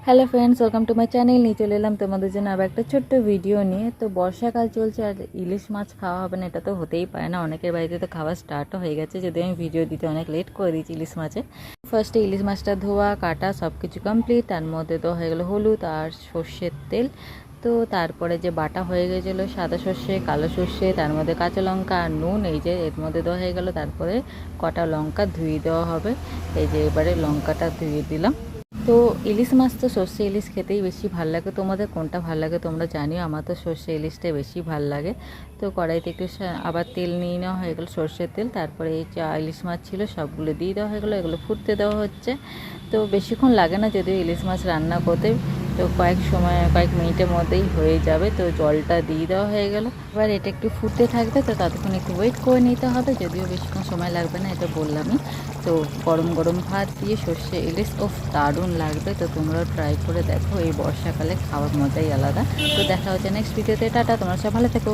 Hello friends, welcome to my channel. নিয়ে চলে এলাম তোমাদের জন্য আবার একটা ছোট্ট ভিডিও নিয়ে। তো বর্ষাকাল চলছে আর ইলিশ মাছ খাওয়া হবে না এটা তো হতেই পারে না। অনেকের বাড়িতে তো খাওয়া স্টার্টও হয়ে গেছে, যদি আমি ভিডিও দিতে অনেক লেট করে দিয়েছি ইলিশ মাছে। ফার্স্টে ইলিশ মাছটা ধোয়া কাটা সব কিছু কমপ্লিট, তার মধ্যে তো হয়ে গেলো হলুদ আর সর্ষের তেল। তো তারপরে যে বাটা হয়ে গেছিলো সাদা সর্ষে কালো সর্ষে, তার মধ্যে কাঁচা লঙ্কা আর নুন, এই যে এর মধ্যে দেওয়া হয়ে গেলো। তারপরে কটা লঙ্কা ধুয়ে দেওয়া হবে, এই যে এবারে লঙ্কাটা ধুয়ে দিলাম। তো ইলিশ মাছ তো সর্ষে ইলিশ খেতেই বেশি ভালো লাগে। তোমাদের কোনটা ভালো লাগে তোমরা জানিও, আমার তো সর্ষে ইলিশটাই বেশি ভালো লাগে। তো কড়াইতে একটু আবার তেল নিয়ে নেওয়া হয়ে গেলো, সর্ষের তেল। তারপরে এই যা ইলিশ মাছ ছিল সবগুলো দিয়ে দেওয়া হয়ে গেলো, এগুলো ফুটতে দেওয়া হচ্ছে। তো বেশিক্ষণ লাগে না যদিও ইলিশ মাছ রান্না করতে, তো কয়েক মিনিটের মধ্যেই হয়ে যাবে। তো জলটা দিয়ে দেওয়া হয়ে গেল, এবার এটা একটু ফুটতে থাকবে। তো ততক্ষণ একটু ওয়েট করে নিতে হবে, যদিও বেশিক্ষণ সময় লাগবে না, এটা বললামই। তো গরম গরম ভাত দিয়ে সর্ষে ইলিশ দারুণ লাগবে। তো তোমরাও ট্রাই করে দেখো, এই বর্ষাকালে খাওয়ার মজাই আলাদা। তো দেখা হচ্ছে নেক্সট ভিডিওতে। টাটা, তোমরা সব ভালো থেকো।